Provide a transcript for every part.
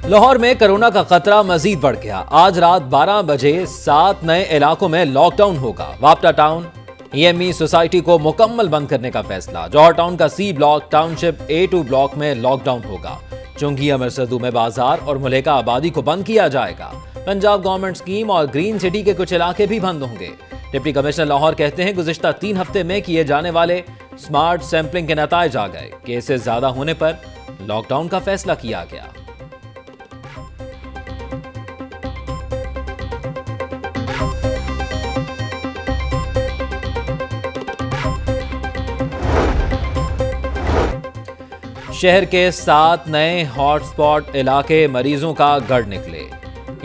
लाहौर में कोरोना का खतरा मजीद बढ़ गया। आज रात 12 बजे 7 नए इलाकों में लॉकडाउन होगा। वापटा टाउन EME सोसाइटी को मुकम्मल बंद करने का फैसला। जौहर टाउन का C block township A2 block में लॉकडाउन होगा। चुंगी अमरसदू में बाजार और मुलेका आबादी को बंद किया जाएगा। पंजाब गवर्नमेंट स्कीम और ग्रीन सिटी के कुछ इलाके भी बंद होंगे। डिप्टी कमिश्नर लाहौर कहते हैं, गुज़िश्ता 3 हफ्ते में किए जाने वाले स्मार्ट सैंपलिंग के नताइज आ गए। केसेस ज्यादा होने पर लॉकडाउन का फैसला किया गया। शहर के 7 नए हॉटस्पॉट इलाके मरीजों का गढ़ निकले।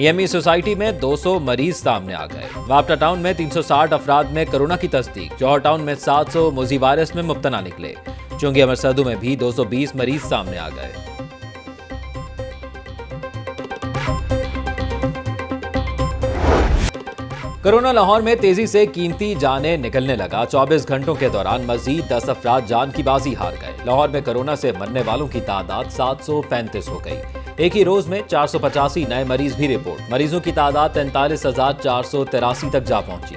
EME सोसाइटी में 200 मरीज सामने आ गए। वापटा टाउन में 360 अफराद में कोरोना की तस्दीक। जौहर टाउन में 700 मोजी वायरस में मुब्तला निकले। चुंगी अमरसदू में भी 220 मरीज सामने आ गए। कोरोना लाहौर में तेजी से कीमती जानें निकलने लगा। 24 घंटों के दौरान मजीद 10 अफराद जान की बाजी हार गए। लाहौर में कोरोना से मरने वालों की तादाद 735 हो गई। एक ही रोज में 485 नए मरीज भी रिपोर्ट। मरीजों की तादाद 43,483 तक जा पहुंची।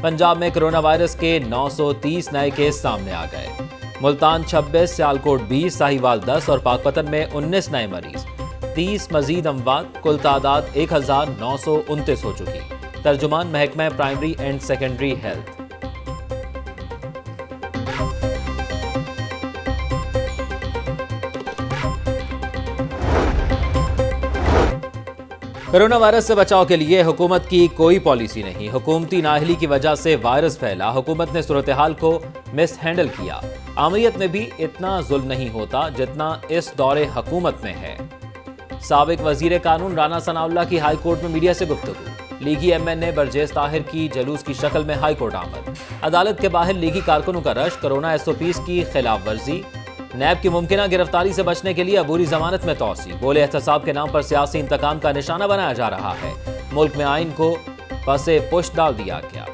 पंजाब में कोरोना वायरस के 930 नए केस सामने आ गए। मुल्तान 26, सियालकोट 20, साहिवाल 10 और पाकपतन में 19 नए मरीज। 30 मजीद अमवात। कुल तादाद 1929 हो चुकी। तर्जुमान महकमा primary and secondary health. Corona virus से बचाव के लिए हुकूमत की कोई पॉलिसी नहीं। हुकूमती नाअहली की वजह से वायरस फैला। हुकूमत ने सूरत हाल को मिस हैंडल किया। आमरीत में भी इतना जुल्म नहीं होता जितना इस दौरे हुकूमत में है। साबिक वजीर कानून राना सनाउल्लाह की हाई कोर्ट में मीडिया से गुफ्तगू। लीगी MN बरजेस ताहिर की जलूस की शक्ल में हाई कोर्ट आमद। अदालत के बाहर लीगी कारकुनों का रश। कोरोना SOPs की खिलाफ वर्जी। नैब की मुमकिना गिरफ्तारी से बचने के लिए अबूरी जमानत में तौसी। बोले एहतसाब के नाम पर सियासी इंतकाम का निशाना बनाया जा रहा है। मुल्क में आइन को पसे पुश डाल दिया गया।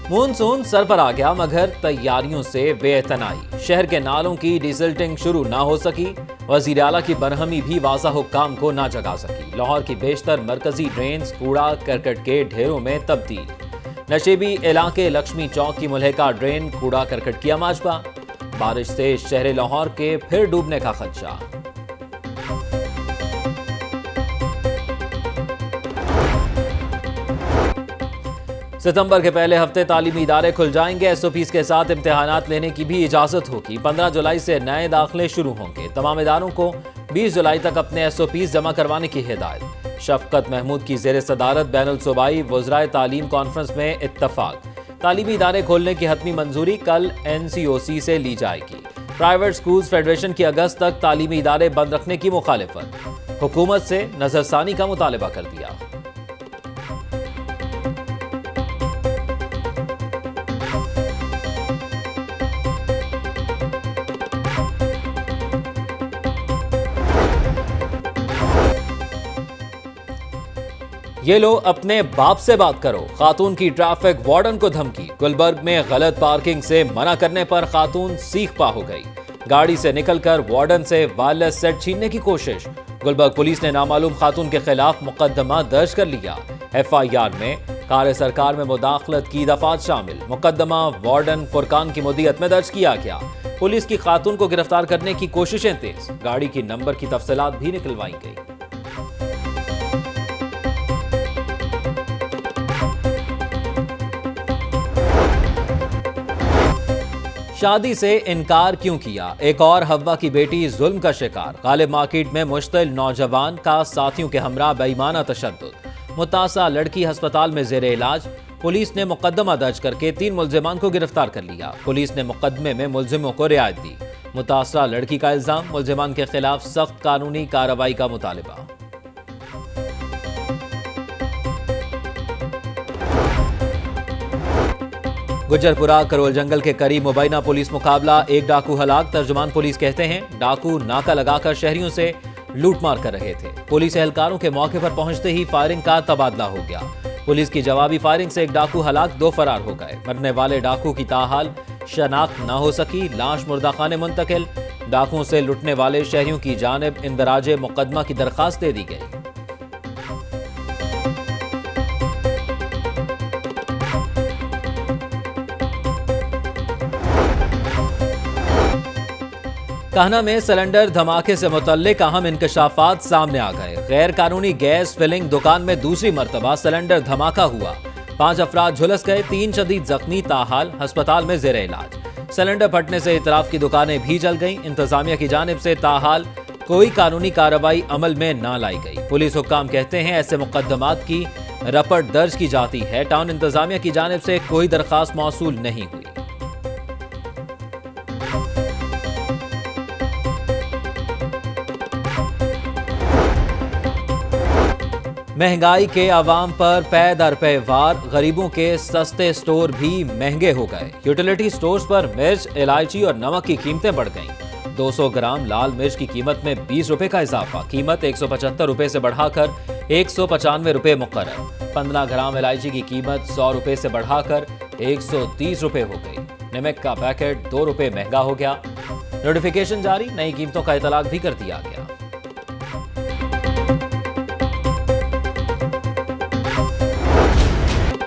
मानसून सर पर आ गया मगर तैयारियों से बेइतनाई। शहर के नालों की डिसल्टिंग शुरू ना हो सकी। वजीर आला की बरहमी भी वाज़ा हुक्काम को ना जगा सकी। लाहौर की बेशतर मरकजी ड्रेन्स कूड़ा करकट के ढेरों में तब्दील। नशेबी इलाके लक्ष्मी चौक की मुल्हिका ड्रेन कूड़ा करकट किया माजबा। बारिश से शहर लाहौर के फिर डूबने का खदशा। सितंबर के पहले हफ्ते तालीमी इदारे खुल जाएंगे। SOPs के साथ इम्तिहानात लेने की भी इजाजत होगी। 15 जुलाई से नए दाखिले शुरू होंगे। तमाम इदारों को 20 जुलाई तक अपने SOPs जमा करवाने की हिदायत। शफकत महमूद की जेर सदारत बैनुल सूबाई वज़राए तालीम कॉन्फ्रेंस में इत्तफाक। तालीमी इदारे खोलने की हतमी मंजूरी कल NCOC से ली जाएगी। प्राइवेट स्कूल्स फेडरेशन की अगस्त तक तालीमी इदारे बंद रखने की मुखालिफत। हुकूमत से नजरसानी का मुतालबा कर दिया। ये लो अपने बाप से बात करो। खातून की ट्रैफिक वार्डन को धमकी। गुलबर्ग में गलत पार्किंग से मना करने पर खातून सीख पा हो गई। गाड़ी से निकलकर वार्डन से वायरलेस सेट छीनने की कोशिश। गुलबर्ग पुलिस ने नामालूम खातून के खिलाफ मुकदमा दर्ज कर लिया। FIR में कार सरकार में मुदाखलत की दफात शामिल। मुकदमा वार्डन फुरकान की मुद्दत में दर्ज किया गया। पुलिस की खातून को गिरफ्तार करने की कोशिशें तेज। गाड़ी की नंबर की तफसीलात भी निकलवाई गई। शादी से इनकार क्यों किया? एक और हव्वा की बेटी जुल्म का शिकार। गालिब मार्केट में मुश्तिल नौजवान का साथियों के हमरा बेईमाना तशद्दुद। मुतासा लड़की अस्पताल में जेर इलाज। पुलिस ने मुकदमा दर्ज करके 3 मुल्जिमान को गिरफ्तार कर लिया। पुलिस ने मुकदमे में मुल्जिमों को रियायत दी। मुतासरा लड़की का इल्जाम, मुल्जिमान के खिलाफ सख्त कानूनी कार्रवाई का मुतालिबा। गुज्जरपुरा करोल जंगल के करीब मुबैना पुलिस मुकाबला। एक डाकू हलाक। तर्जुमान पुलिस कहते हैं डाकू नाका लगाकर शहरियों से लूटमार कर रहे थे। पुलिस एहलकारों के मौके पर पहुंचते ही फायरिंग का तबादला हो गया। पुलिस की जवाबी फायरिंग से एक डाकू हलाक, 2 फरार हो गए। मरने वाले डाकू की ताहाल शनाख्त न हो सकी, लाश मुर्दाखाने मुंतकिल। डाकुओं से लुटने वाले शहरियों की जानिब इंदराजे मुकदमा की दरखास्त दे दी गई। कान्हा में सिलेंडर धमाके से मुतल्लिक अहम इंकशाफात सामने आ गए। गैर कानूनी गैस फिलिंग दुकान में दूसरी मरतबा सिलेंडर धमाका हुआ। 5 अफराद झुलस गए, 3 शदीद जख्मी, ताहाल अस्पताल में जेर इलाज। सिलेंडर फटने से इतराफ की दुकानें भी जल गईं। इंतजामिया की जानिब से ताहाल कोई कानूनी कार्रवाई अमल में न लाई गई। पुलिस हुक्काम कहते हैं ऐसे मुकदमात की रपट दर्ज की जाती है। टाउन इंतजामिया की जानिब से कोई दरखास्त मौसूल नहीं हुई। महंगाई के अवाम पर पै दर पै वार, गरीबों के सस्ते स्टोर भी महंगे हो गए। यूटिलिटी स्टोर्स पर मिर्च, इलायची और नमक की कीमतें बढ़ गईं। 200 ग्राम लाल मिर्च की कीमत में 20 रुपए का इजाफा, कीमत 175 रुपए से बढ़ाकर 195 रुपए मुकर्रर। 15 ग्राम इलायची की कीमत 100 रुपए से बढ़ाकर 130 रुपए हो गई। नमक का पैकेट 2 रुपए महंगा हो गया। नोटिफिकेशन जारी, नई कीमतों का इतलाक भी कर दिया गया।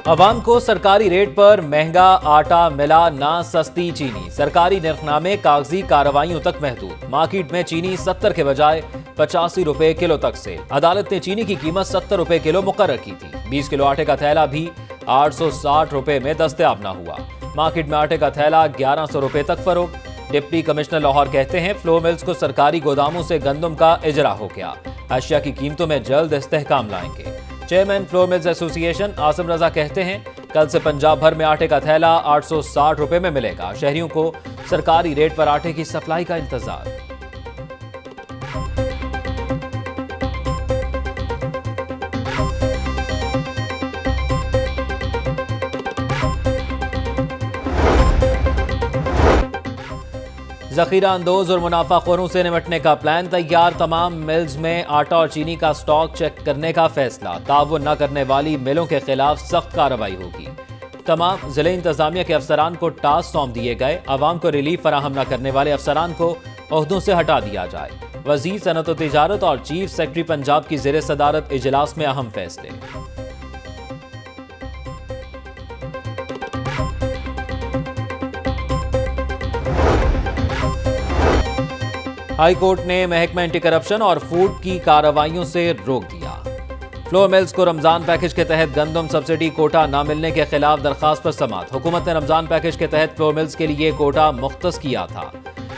अवाम को सरकारी रेट पर महंगा आटा मिला, ना सस्ती चीनी। सरकारी निर्खनामे कागजी कार्रवाइयों तक महदूद। मार्केट में चीनी 70 के बजाय 85 रुपए किलो तक से। अदालत ने चीनी की कीमत 70 रुपए किलो मुकर्रर की थी। 20 किलो आटे का थैला भी 860 रुपए में दस्तयाब न हुआ। मार्केट में आटे का थैला 1100 रुपए तक फरोख्त। डिप्टी कमिश्नर लाहौर कहते हैं फ्लो मिल्स को सरकारी गोदामों से गंदम का इजरा हो गया। अशिया की कीमतों में जल्द इस्तेहकाम लाएंगे। Chairman flour mills association Asim Raza कहते हैं कल से पंजाब भर में आटे का थैला 860 रुपए में मिलेगा। शहरियों को सरकारी रेट पर आटे की सप्लाई का इंतजार। जखीरा अंदोज और मुनाफाखोरों से निपटने का प्लान तैयार। तमाम मिल्स में आटा और चीनी का स्टॉक चेक करने का फैसला। ताउन न करने वाली मिलों के खिलाफ सख्त कार्रवाई होगी। तमाम जिले इंतजामिया के अफसरान को टास्क सौंप दिए गए। आवाम को रिलीफ फराहम न करने वाले अफसरान को ओहदों से हटा दिया जाए। वजीर सनअत व तिजारत और चीफ सेक्रेटरी पंजाब की जेर सदारत इजलास में अहम फैसले। हाई कोर्ट ने महकमा एंटी करप्शन और फूड की कार्रवाइयों से रोक दिया। फ्लोर मिल्स को रमजान पैकेज के तहत गंदम सब्सिडी कोटा न मिलने के खिलाफ दरखास्त पर समाअत। हुकूमत ने रमजान पैकेज के तहत फ्लोर मिल्स के लिए कोटा मुख्तस किया था।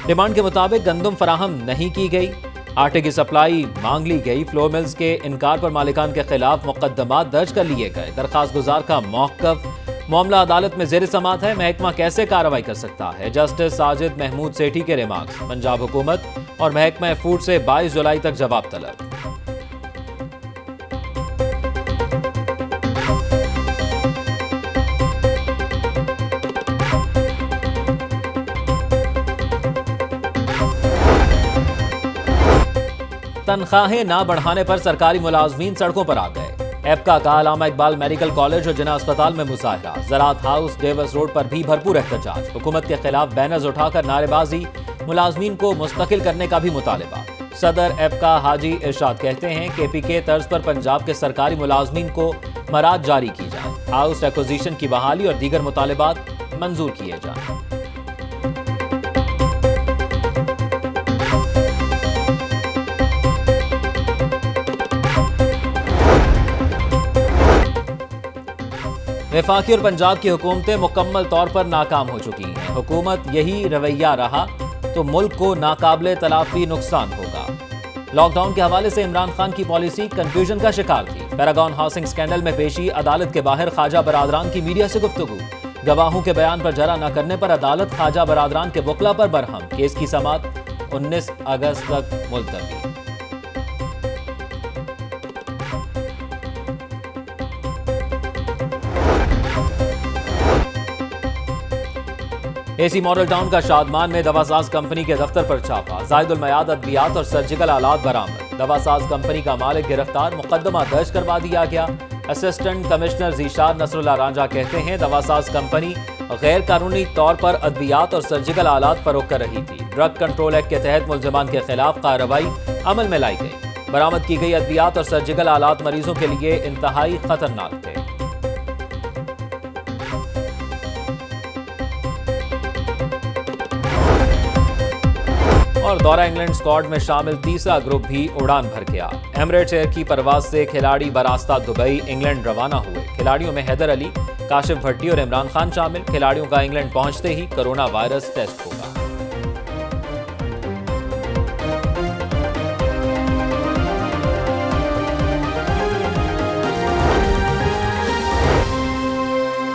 डिमांड के मुताबिक गंदम फराहम नहीं की गई। आटे की सप्लाई मांग ली गई। फ्लोर मिल्स के इनकार पर मालिकान के खिलाफ मुकदमा दर्ज कर लिए गए। दरखास्त गुजार का मौक़िफ़, मामला अदालत में जेर समाअत है। महकमा कैसे कार्रवाई कर सकता है? जस्टिस साजिद महमूद सेठी के रिमार्क्स। पंजाब हुकूमत और महकमा फूड से 22 जुलाई तक जवाब तलब। तनख्वाहें ना बढ़ाने पर सरकारी मुलाजमीन सड़कों पर आ गए। एपका का अल्लामा इकबाल मेडिकल कॉलेज और जिना अस्पताल में मुजाहरा। ज़राअत हाउस, डेवस रोड पर भी भरपूर एहतजाज। हुकूमत के खिलाफ बैनर्स उठाकर नारेबाजी। मुलाजमीन को मुस्तकिल करने का भी मुतालबा। सदर एपका हाजी इरशाद कहते हैं KPK तर्ज पर पंजाब के सरकारी मुलाजमीन को मराद जारी की जाए। हाउस एक्विजिशन की बहाली और दीगर मुतालबात मंजूर किए जाए। वफाकी और पंजाब की हुकूमतें मुकम्मल तौर पर नाकाम हो चुकी हैं। हुकूमत यही रवैया रहा तो मुल्क को नाकाबिले तलाफी नुकसान होगा। लॉकडाउन के हवाले से इमरान खान की पॉलिसी कंफ्यूजन का शिकार थी। पैरागॉन हाउसिंग स्कैंडल में पेशी, अदालत के बाहर ख्वाजा बरादरान की मीडिया से गुफ्तगू। गवाहों के बयान पर जरा न करने पर अदालत ख्वाजा बरादरान के वकला पर बरहम। केस की समाअत 19 अगस्त तक मुलतवी। एसी मॉडल टाउन का शादमान में दवासाज कंपनी के दफ्तर पर छापा। जायदुल मयाद अद्वियात और सर्जिकल आलात बरामद। दवासाज कंपनी का मालिक गिरफ्तार। मुकदमा दर्ज करवा दिया गया। असिस्टेंट कमिश्नर जीशान नसरुल्लाह रांझा कहते हैं दवासाज कंपनी गैर कानूनी तौर पर अद्वियात और सर्जिकल आलात फरोख्त कर रही थी। ड्रग कंट्रोल एक्ट के तहत मुलजमान के खिलाफ कार्रवाई अमल में लाई गई। बरामद की गई अद्वियात और सर्जिकल आलात मरीजों के लिए इंतहाई खतरनाक थे। और दौरा इंग्लैंड स्क्वाड में शामिल तीसरा ग्रुप भी उड़ान भर गया। एमिरेट्स एयर की परवाज से खिलाड़ी बरास्ता दुबई इंग्लैंड रवाना हुए। खिलाड़ियों में हैदर अली, काशिफ भट्टी और इमरान खान शामिल। खिलाड़ियों का इंग्लैंड पहुंचते ही कोरोना वायरस टेस्ट होगा।